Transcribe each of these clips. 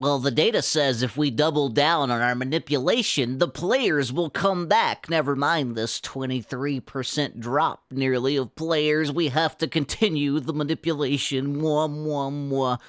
Well, the data says if we double down on our manipulation, the players will come back. Never mind this 23% drop nearly of players. We have to continue the manipulation. Mwah, mwah, mwah.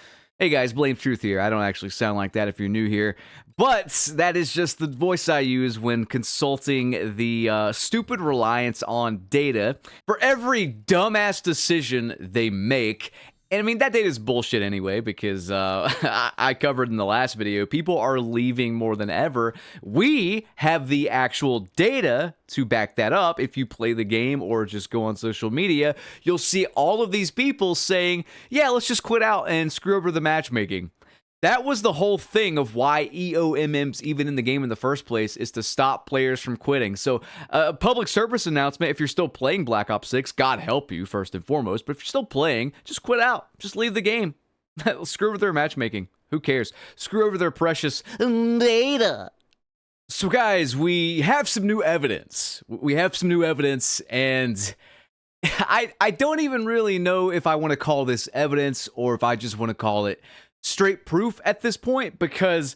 Hey guys, Blame Truth here. I don't actually sound like that if you're new here, but that is just the voice I use when consulting the stupid reliance on data for every dumbass decision they make. And I mean, that data is bullshit anyway, because I covered in the last video, people are leaving more than ever. We have the actual data to back that up. If you play the game or just go on social media, you'll see all of these people saying, yeah, let's just quit out and screw over the matchmaking. That was the whole thing of why EOMM's even in the game in the first place, is to stop players from quitting. So a public service announcement, if you're still playing Black Ops 6, God help you first and foremost, but if you're still playing, just quit out. Just leave the game. Screw over their matchmaking. Who cares? Screw over their precious data. So guys, we have some new evidence. And I don't even really know if I want to call this evidence or if I just want to call it straight proof at this point, because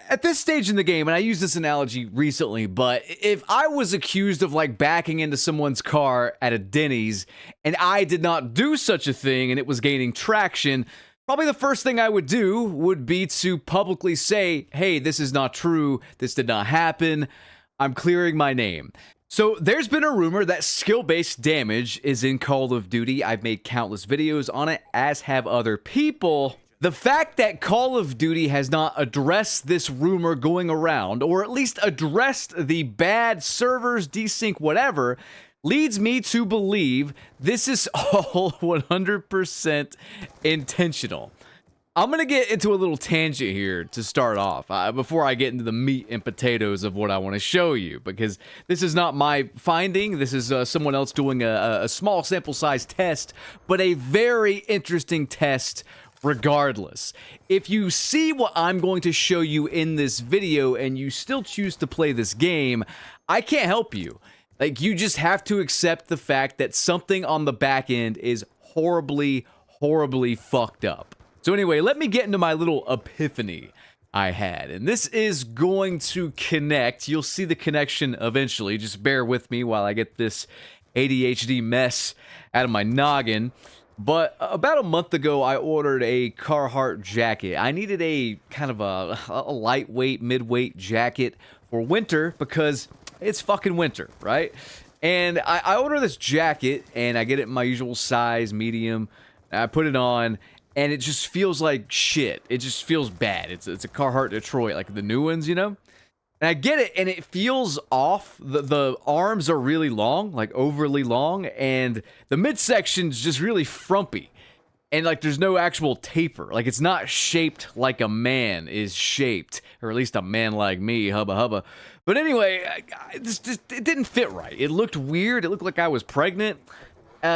at this stage in the game, and I used this analogy recently, but if I was accused of like backing into someone's car at a Denny's and I did not do such a thing and it was gaining traction, probably the first thing I would do would be to publicly say, hey, this is not true, this did not happen, I'm clearing my name. So there's been a rumor that skill-based damage is in Call of Duty. I've made countless videos on it, as have other people. The fact that Call of Duty has not addressed this rumor going around, or at least addressed the bad servers, desync, whatever, leads me to believe this is all 100% intentional. I'm going to get into a little tangent here to start off, before I get into the meat and potatoes of what I want to show you, because this is not my finding. This is someone else doing a small sample size test, but a very interesting test regardless. If you see what I'm going to show you in this video and you still choose to play this game, I can't help you. Like, you just have to accept the fact that something on the back end is horribly, horribly fucked up. So anyway, let me get into my little epiphany I had. And this is going to connect. You'll see the connection eventually. Just bear with me while I get this ADHD mess out of my noggin. But about a month ago, I ordered a Carhartt jacket. I needed a kind of a lightweight, midweight jacket for winter because it's fucking winter, right? And I order this jacket, and I get it in my usual size, medium. I put it on, and it just feels like shit. It just feels bad. It's a Carhartt Detroit, like the new ones, you know? And I get it, and it feels off. The arms are really long, like overly long, and the midsection's just really frumpy. And like there's no actual taper. Like it's not shaped like a man is shaped, or at least a man like me, hubba hubba. But anyway, it didn't fit right. It looked weird. It looked like I was pregnant.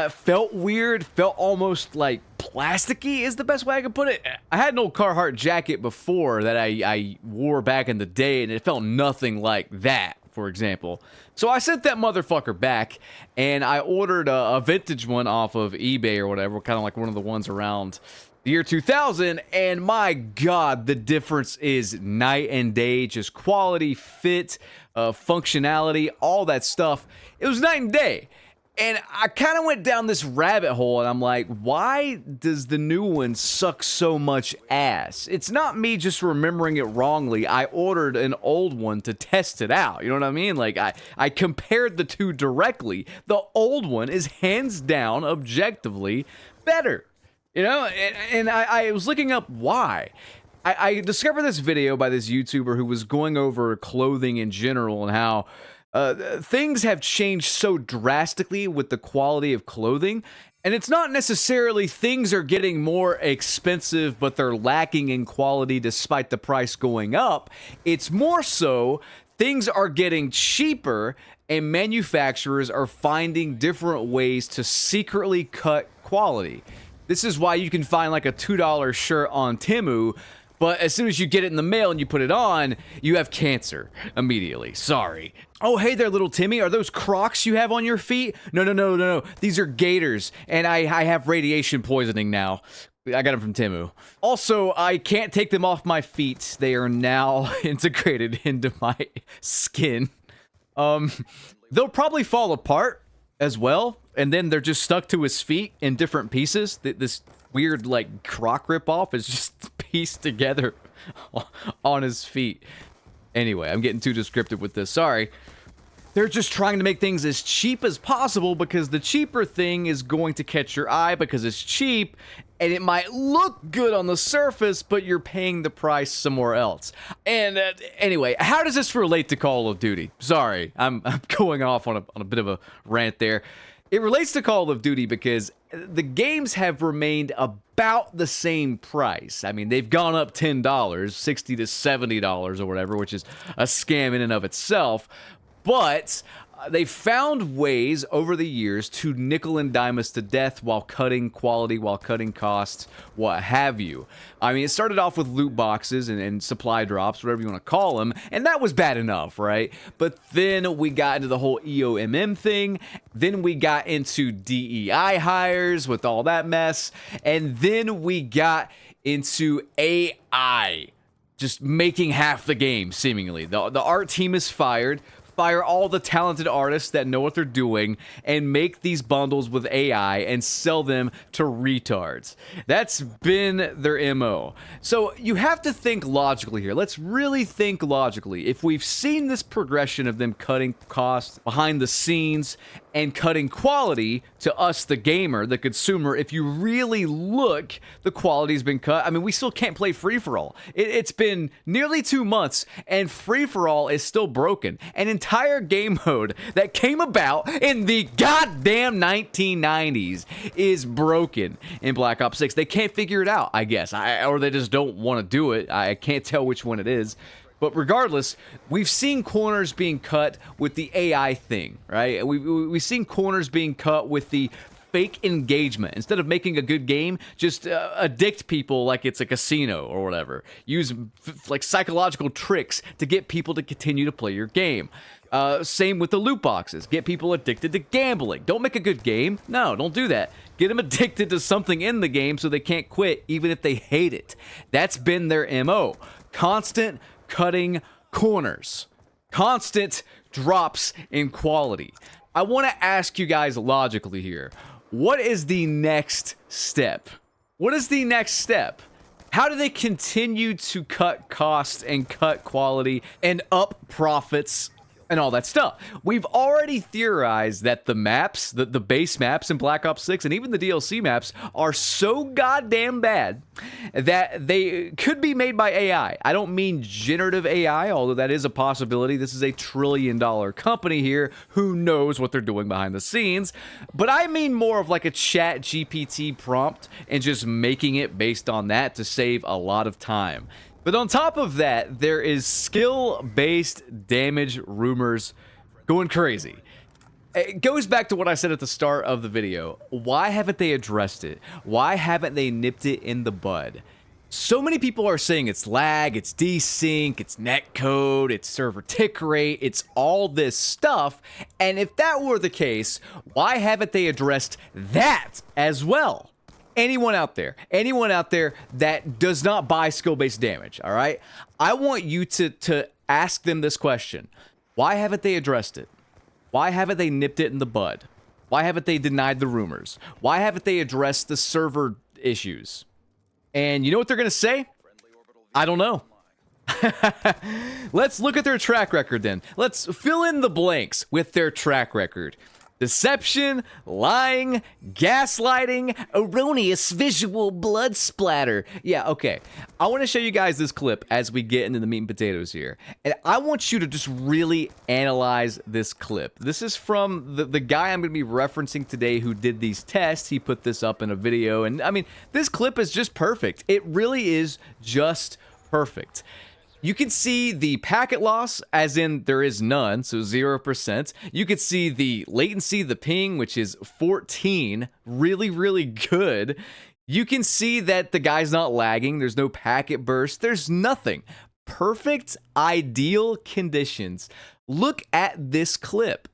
Felt weird, felt almost like plasticky is the best way I could put it. I had an old Carhartt jacket before that I wore back in the day, and it felt nothing like that, for example. So I sent that motherfucker back, and I ordered a vintage one off of eBay or whatever, kind of like one of the ones around the year 2000, and my God, the difference is night and day. Just quality, fit, functionality, all that stuff. It was night and day. And I kind of went down this rabbit hole, and I'm like, why does the new one suck so much ass? It's not me just remembering it wrongly. I ordered an old one to test it out. You know what I mean? Like, I compared the two directly. The old one is hands down, objectively, better. You know? And I was looking up why. I discovered this video by this YouTuber who was going over clothing in general and how things have changed so drastically with the quality of clothing, and it's not necessarily things are getting more expensive, but they're lacking in quality despite the price going up. It's more so things are getting cheaper, and manufacturers are finding different ways to secretly cut quality. This is why you can find like a $2 shirt on Temu, but as soon as you get it in the mail and you put it on, you have cancer immediately. Sorry. Oh, hey there, little Timmy. Are those Crocs you have on your feet? No. These are Gators, and I have radiation poisoning now. I got them from Temu. Also, I can't take them off my feet. They are now integrated into my skin. They'll probably fall apart as well, and then they're just stuck to his feet in different pieces. This weird, like, croc rip-off is just pieced together on his feet. Anyway, I'm getting too descriptive with this. Sorry. They're just trying to make things as cheap as possible because the cheaper thing is going to catch your eye because it's cheap and it might look good on the surface, but you're paying the price somewhere else. And anyway, how does this relate to Call of Duty? Sorry, I'm going off on a bit of a rant there. It relates to Call of Duty because the games have remained about the same price. I mean, they've gone up $10, $60 to $70 or whatever, which is a scam in and of itself. But they've found ways over the years to nickel and dime us to death while cutting quality, while cutting costs, what have you. I mean, it started off with loot boxes and supply drops, whatever you want to call them, and that was bad enough, right? But then we got into the whole EOMM thing, then we got into DEI hires with all that mess, and then we got into AI just making half the game, seemingly. The art team is fired. Fire all the talented artists that know what they're doing and make these bundles with AI and sell them to retards. That's been their MO. So you have to think logically here. Let's really think logically. If we've seen this progression of them cutting costs behind the scenes and cutting quality to us, the gamer, the consumer, if you really look, the quality's been cut. I mean, we still can't play free-for-all. It's been nearly 2 months, and free-for-all is still broken. An entire game mode that came about in the goddamn 1990s is broken in Black Ops 6. They can't figure it out, I guess, or they just don't want to do it. I can't tell which one it is. But regardless, we've seen corners being cut with the AI thing, right? We've seen corners being cut with the fake engagement. Instead of making a good game, just addict people like it's a casino or whatever. Use like psychological tricks to get people to continue to play your game. Same with the loot boxes. Get people addicted to gambling. Don't make a good game. No, don't do that. Get them addicted to something in the game so they can't quit even if they hate it. That's been their MO. Constant cutting corners. Constant drops in quality. I want to ask you guys logically here. What is the next step? What is the next step? How do they continue to cut costs and cut quality and up profits and all that stuff? We've already theorized that the maps, the base maps in Black Ops 6 and even the DLC maps are so goddamn bad that they could be made by AI. I don't mean generative AI, although that is a possibility. This is a $1 trillion company here. Who knows what they're doing behind the scenes? But I mean more of like a chat GPT prompt and just making it based on that to save a lot of time. But on top of that, there is skill-based damage rumors going crazy. It goes back to what I said at the start of the video. Why haven't they addressed it? Why haven't they nipped it in the bud? So many people are saying it's lag, it's desync, it's netcode, it's server tick rate, it's all this stuff. And if that were the case, why haven't they addressed that as well? Anyone out there that does not buy skill-based damage, all right? I want you to ask them this question. Why haven't they addressed it? Why haven't they nipped it in the bud? Why haven't they denied the rumors? Why haven't they addressed the server issues? And you know what they're going to say? I don't know. Let's look at their track record then. Let's fill in the blanks with their track record. Deception, lying, gaslighting, erroneous visual blood splatter. Yeah, okay. I want to show you guys this clip as we get into the meat and potatoes here. And I want you to just really analyze this clip. This is from the guy I'm going to be referencing today who did these tests. He put this up in a video. And I mean, this clip is just perfect. It really is just perfect. You can see the packet loss, as in there is none, so 0%. You can see the latency, the ping, which is 14, really, really good. You can see that the guy's not lagging, there's no packet burst, there's nothing. Perfect, ideal conditions. Look at this clip.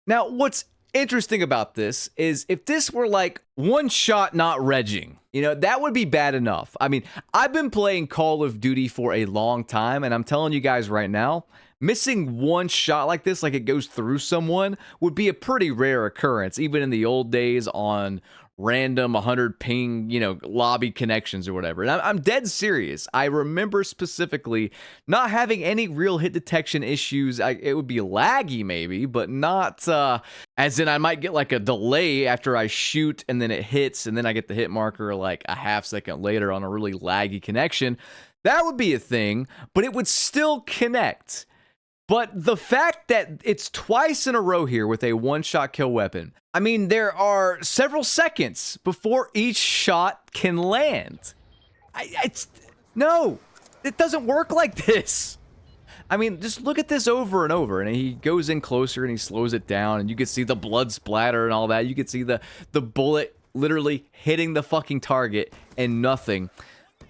Now, what's interesting about this is if this were like one shot not regging, you know, that would be bad enough. I mean, I've been playing Call of Duty for a long time, and I'm telling you guys right now, missing one shot like this, like it goes through someone, would be a pretty rare occurrence, even in the old days on random 100 ping, you know, lobby connections or whatever. And I'm dead serious. I remember specifically not having any real hit detection issues. It would be laggy maybe, but not as in I might get like a delay after I shoot and then it hits and then I get the hit marker like a half second later on a really laggy connection. That would be a thing, but it would still connect. But the fact that it's twice in a row here with a one-shot kill weapon, I mean, there are several seconds before each shot can land. No, it doesn't work like this. I mean, just look at this over and over, and he goes in closer and he slows it down, and you can see the blood splatter and all that. You can see the bullet literally hitting the fucking target and nothing.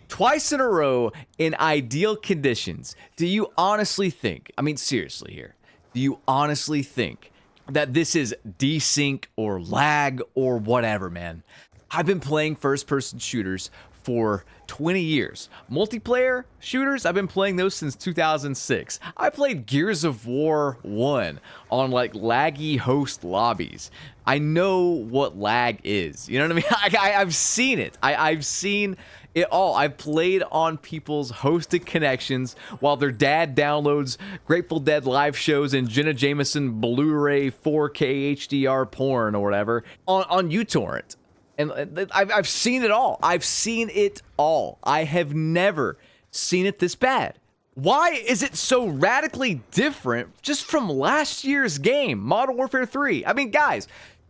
Twice in a row in ideal conditions. Do you honestly think, I mean, seriously here, do you honestly think that this is desync or lag or whatever, man? I've been playing first-person shooters for 20 years. Multiplayer shooters, I've been playing those since 2006. I played Gears of War 1 on like laggy host lobbies. I know what lag is. You know what I mean? I've seen it. I've seen it all. I've played on people's hosted connections while their dad downloads Grateful Dead live shows and Jenna Jameson Blu-ray 4K HDR porn or whatever on uTorrent. And I've seen it all. I've seen it all. I have never seen it this bad. Why is it so radically different just from last year's game, Modern Warfare 3? I mean, guys,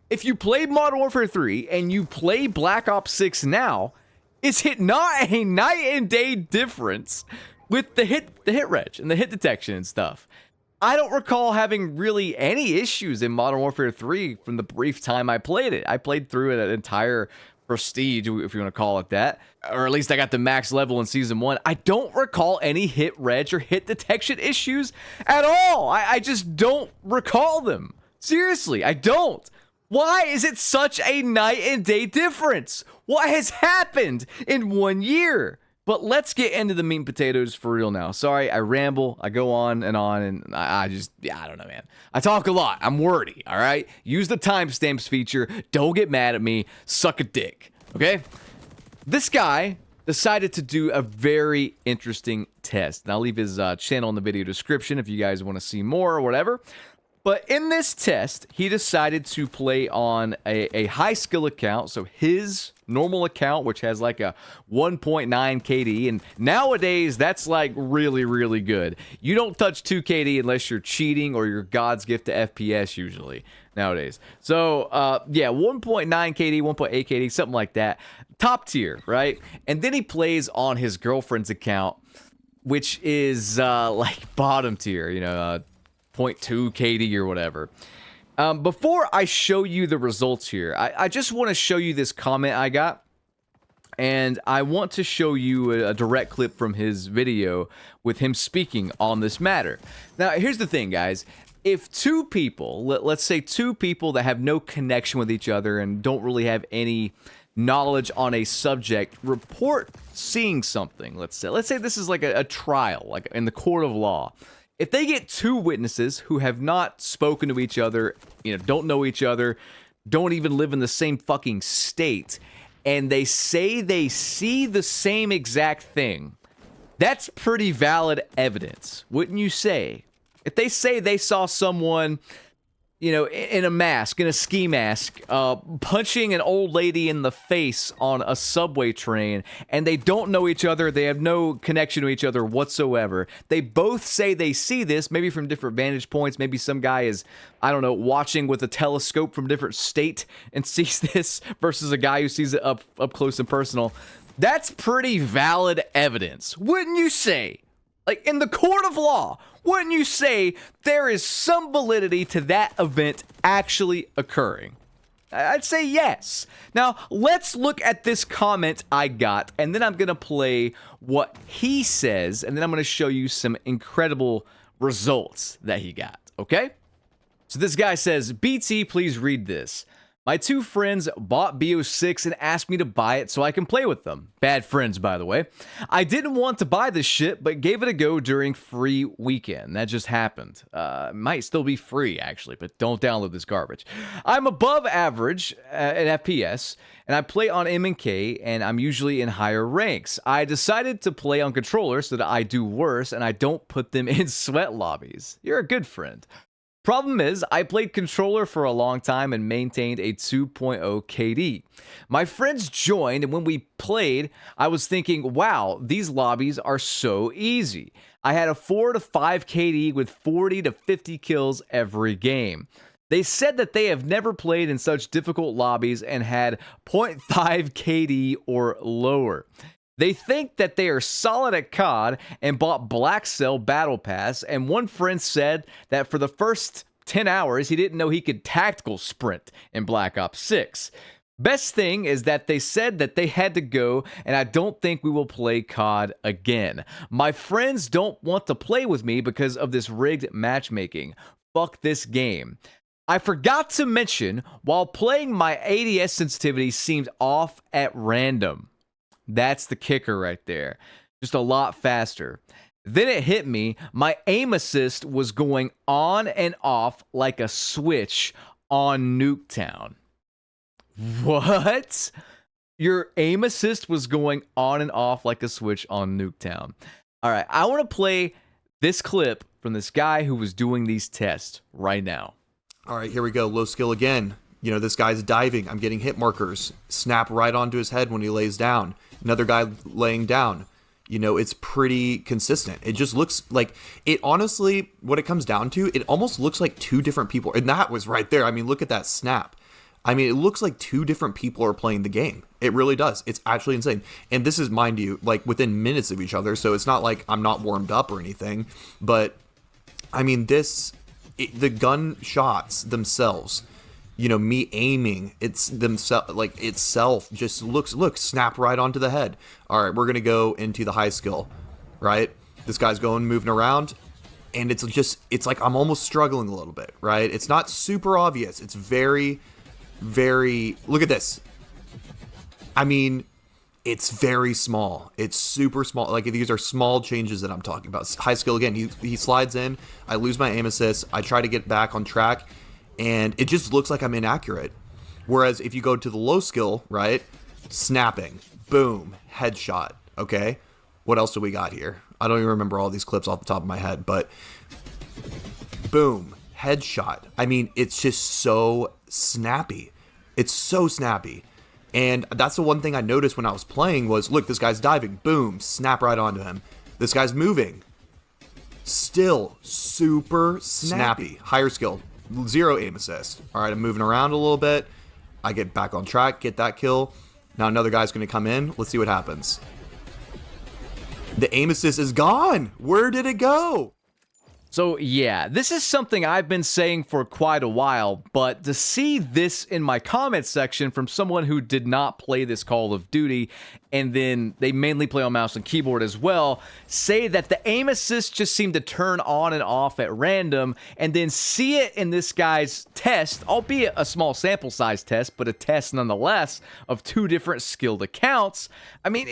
if you played Modern Warfare 3 and you play Black Ops 6 now, is it not a night and day difference with the hit reg and the hit detection and stuff? I don't recall having really any issues in Modern Warfare 3 from the brief time I played it. I played through an entire prestige, if you want to call it that, or at least I got the max level in Season 1. I don't recall any hit reg or hit detection issues at all. I just don't recall them. Seriously, I don't. Why is it such a night and day difference? What has happened in 1 year? But let's get into the meat and potatoes for real now. Sorry, I ramble, I go on, and I just, I don't know, man. I talk a lot, I'm wordy, all right? Use the timestamps feature, don't get mad at me, suck a dick, okay? This guy decided to do a very interesting test. And I'll leave his channel in the video description if you guys want to see more or whatever. But in this test, he decided to play on a high skill account, so his normal account, which has like a 1.9 KD, and nowadays that's like really, really good. You don't touch 2 KD unless you're cheating or you're God's gift to FPS usually nowadays. So yeah, 1.9 KD, 1.8 KD, something like that. Top tier, right? And then he plays on his girlfriend's account, which is like bottom tier, you know, 0.2 KD or whatever. Before I show you the results here, I just want to show you this comment I got. And I want to show you a direct clip from his video with him speaking on this matter. Now, here's the thing, guys. If two people, let's say two people that have no connection with each other and don't really have any knowledge on a subject, report seeing something, let's say this is like a trial, like in the court of law. If they get two witnesses who have not spoken to each other, you know, don't know each other, don't even live in the same fucking state, and they say they see the same exact thing, that's pretty valid evidence, wouldn't you say? If they say they saw someone, you know, in a mask, in a ski mask, punching an old lady in the face on a subway train, and they don't know each other, they have no connection to each other whatsoever. They both say they see this, maybe from different vantage points. Maybe some guy is, I don't know, watching with a telescope from a different state and sees this versus a guy who sees it up close and personal. That's pretty valid evidence, wouldn't you say? Like, in the court of law, wouldn't you say there is some validity to that event actually occurring? I'd say yes. Now, let's look at this comment I got, and then I'm going to play what he says, and then I'm going to show you some incredible results that he got, okay? So this guy says, BT, please read this. My two friends bought BO6 and asked me to buy it so I can play with them. Bad friends, by the way. I didn't want to buy this shit, but gave it a go during free weekend. That just happened. Might still be free, actually, but don't download this garbage. I'm above average at FPS, and I play on M&K, and I'm usually in higher ranks. I decided to play on controller so that I do worse, and I don't put them in sweat lobbies. You're a good friend. Problem is, I played controller for a long time and maintained a 2.0 KD. My friends joined, and when we played, I was thinking, wow, these lobbies are so easy. I had a 4 to 5 KD with 40 to 50 kills every game. They said that they have never played in such difficult lobbies and had 0.5 KD or lower. They think that they are solid at COD and bought Black Cell Battle Pass, and one friend said that for the first 10 hours, he didn't know he could tactical sprint in Black Ops 6. Best thing is that they said that they had to go, and I don't think we will play COD again. My friends don't want to play with me because of this rigged matchmaking. Fuck this game. I forgot to mention, while playing, my ADS sensitivity seemed off at random. That's the kicker right there. Just a lot faster. Then it hit me. My aim assist was going on and off like a switch on Nuketown. What? Your aim assist was going on and off like a switch on Nuketown. All right, I want to play this clip from this guy who was doing these tests right now. All right, here we go. Low skill again. You know, this guy's diving. I'm getting hit markers. Snap right onto his head when he lays down. Another guy laying down. You know, it's pretty consistent. It just looks like it. Honestly, what it comes down to, it almost looks like two different people. And that was right there. I mean, look at that snap. I mean, it looks like two different people are playing the game. It really does. It's actually insane. And this is, mind you, like within minutes of each other. So it's not like I'm not warmed up or anything. But I mean, the gunshots themselves, you know, me aiming, it's themselves, like itself just look, snap right onto the head. All right, we're going to go into the high skill, right? This guy's moving around, and it's like I'm almost struggling a little bit, right? It's not super obvious. It's very, very, look at this. I mean, it's very small. It's super small. Like, these are small changes that I'm talking about. High skill again, he slides in, I lose my aim assist, I try to get back on track, and it just looks like I'm inaccurate. Whereas if you go to the low skill, right? Snapping, boom, headshot, okay? What else do we got here? I don't even remember all these clips off the top of my head, but boom, headshot. I mean, it's just so snappy. It's so snappy. And that's the one thing I noticed when I was playing was, look, this guy's diving, boom, snap right onto him. This guy's moving. Still super snappy. Higher skill. 0 aim assist. All right, I'm moving around a little bit. I get back on track, get that kill. Now another guy's going to come in. Let's see what happens. The aim assist is gone. Where did it go? So yeah, this is something I've been saying for quite a while, but to see this in my comments section from someone who did not play this Call of Duty, and then they mainly play on mouse and keyboard as well, say that the aim assist just seemed to turn on and off at random, and then see it in this guy's test, albeit a small sample size test, but a test nonetheless, of 2 different skilled accounts. I mean,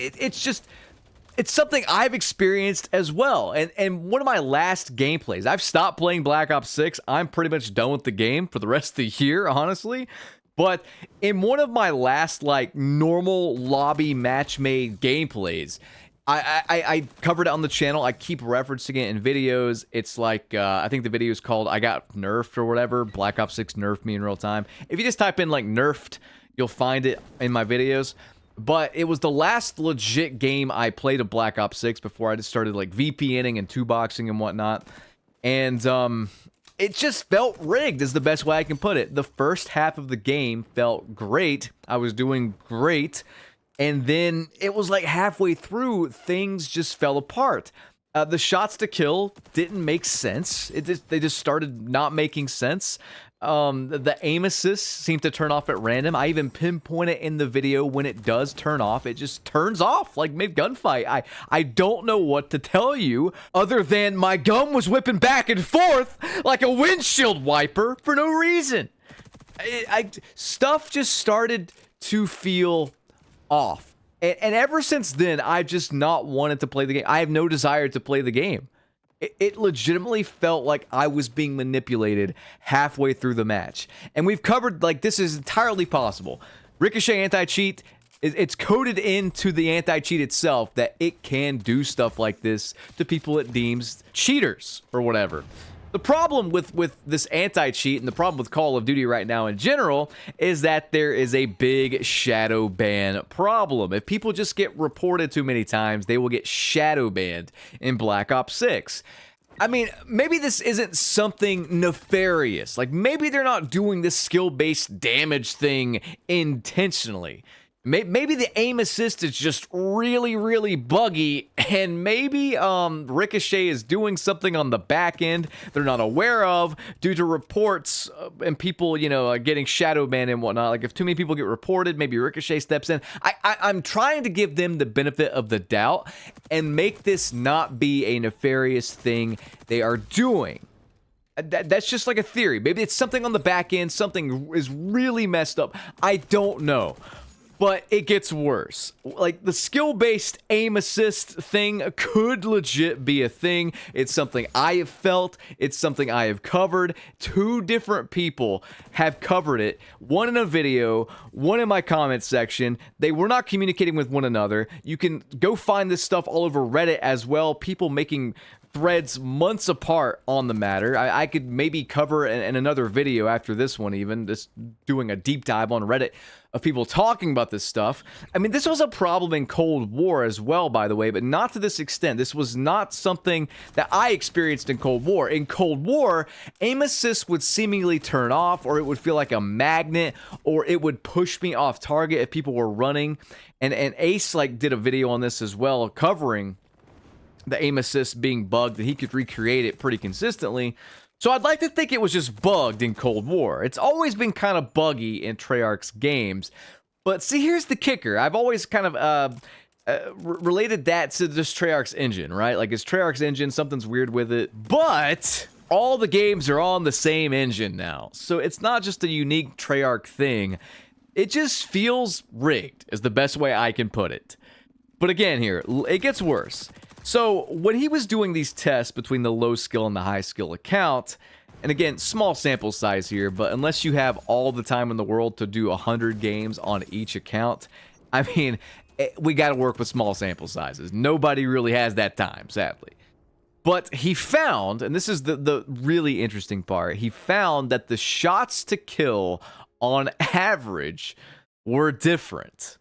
it's something I've experienced as well. And one of my last gameplays, I've stopped playing Black Ops 6. I'm pretty much done with the game for the rest of the year, honestly. But in one of my last, like, normal lobby match-made gameplays, I covered it on the channel. I keep referencing it in videos. It's like, I think the video is called I Got Nerfed or whatever. Black Ops 6 nerfed me in real time. If you just type in, like, nerfed, you'll find it in my videos. But it was the last legit game I played of Black Ops 6 before I just started, like, VPNing and 2-boxing and whatnot. And it just felt rigged is the best way I can put it. The first half of the game felt great. I was doing great. And then it was like halfway through, things just fell apart. The shots to kill didn't make sense. They just started not making sense. the aim assist seems to turn off at random. I even pinpoint it in the video when it does turn off. It just turns off like mid gunfight. I don't know what to tell you other than my gun was whipping back and forth like a windshield wiper for no reason. Stuff just started to feel off. And ever since then, I've just not wanted to play the game. I have no desire to play the game. It legitimately felt like I was being manipulated halfway through the match. And we've covered, like, this is entirely possible. Ricochet anti-cheat, it's coded into the anti-cheat itself that it can do stuff like this to people it deems cheaters or whatever. The problem with this anti-cheat and the problem with Call of Duty right now in general is that there is a big shadow ban problem. If people just get reported too many times, they will get shadow banned in Black Ops 6. I mean, maybe this isn't something nefarious. Like, maybe they're not doing this skill-based damage thing intentionally. Maybe the aim assist is just really, really buggy, and maybe Ricochet is doing something on the back end they're not aware of due to reports and people, you know, getting shadow banned and whatnot. Like, if too many people get reported, maybe Ricochet steps in. I'm trying to give them the benefit of the doubt and make this not be a nefarious thing they are doing. That's just like a theory. Maybe it's something on the back end, something is really messed up. I don't know. But it gets worse. Like, the skill-based aim assist thing could legit be a thing. It's something I have felt. It's something I have covered. 2 different people have covered it. One in a video, one in my comments section. They were not communicating with one another. You can go find this stuff all over Reddit as well. People making threads months apart on the matter. I could maybe cover in another video after this one, even just doing a deep dive on Reddit of people talking about this stuff. I mean, this was a problem in Cold War as well, by the way, but not to this extent. This was not something that I experienced in Cold War. In Cold War, aim assist would seemingly turn off, or it would feel like a magnet, or it would push me off target if people were running. And Ace like did a video on this as well, covering the aim assist being bugged, and he could recreate it pretty consistently. So I'd like to think it was just bugged in Cold War. It's always been kind of buggy in Treyarch's games. But see, here's the kicker. I've always kind of related that to just Treyarch's engine, right? Like, it's Treyarch's engine, something's weird with it. But all the games are on the same engine now. So it's not just a unique Treyarch thing. It just feels rigged, is the best way I can put it. But again here, it gets worse. So when he was doing these tests between the low skill and the high skill account, and again, small sample size here, but unless you have all the time in the world to do 100 games on each account, I mean, we got to work with small sample sizes. Nobody really has that time, sadly. But he found, and this is the really interesting part, he found that the shots to kill on average were different.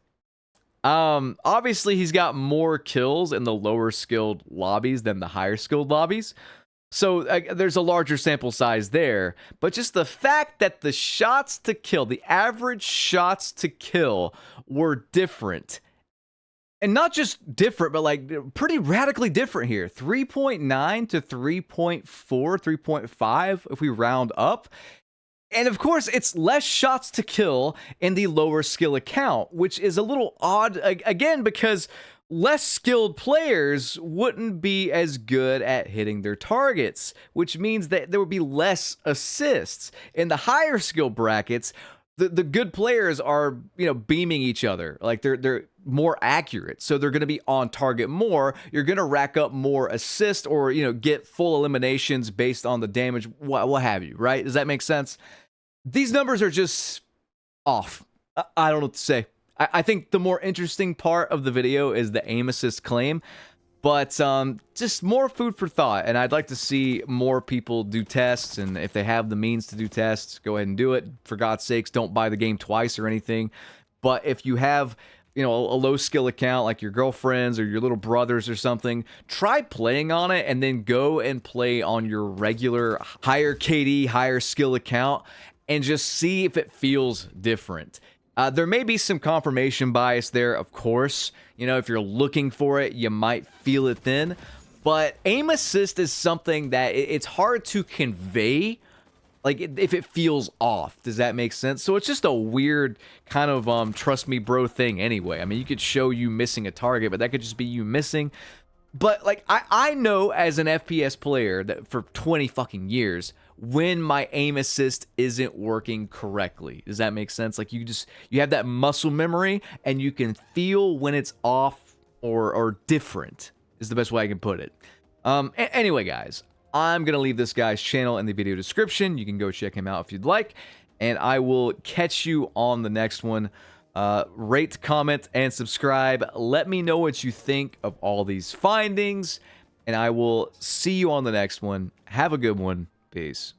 Obviously he's got more kills in the lower skilled lobbies than the higher skilled lobbies. So there's a larger sample size there, but just the fact that the shots to kill, the average shots to kill were different. And not just different, but like pretty radically different here. 3.9 to 3.4, 3.5 if we round up. And of course, it's less shots to kill in the lower skill account, which is a little odd, again, because less skilled players wouldn't be as good at hitting their targets, which means that there would be less assists. In the higher skill brackets, the good players are, you know, beaming each other. Like, they're more accurate, so they're going to be on target more. You're going to rack up more assists, or, you know, get full eliminations based on the damage, what have you, right? Does that make sense? These numbers are just off. I don't know what to say. I think the more interesting part of the video is the aim assist claim, but just more food for thought, and I'd like to see more people do tests, and if they have the means to do tests, go ahead and do it. For God's sakes, don't buy the game twice or anything. But if you have, you know, a low skill account like your girlfriends or your little brothers or something, try playing on it and then go and play on your regular higher KD, higher skill account and just see if it feels different. There may be some confirmation bias there, of course. You know, if you're looking for it, you might feel it then. But aim assist is something that it's hard to convey Like if it feels off. Does that make sense? So it's just a weird kind of trust me bro thing anyway. I mean, you could show you missing a target, but that could just be you missing. But like I know as an FPS player that for 20 fucking years when my aim assist isn't working correctly. Does that make sense? Like you have that muscle memory and you can feel when it's off or different is the best way I can put it. Anyway, guys, I'm going to leave this guy's channel in the video description. You can go check him out if you'd like. And I will catch you on the next one. Rate, comment, and subscribe. Let me know what you think of all these findings. And I will see you on the next one. Have a good one. Peace.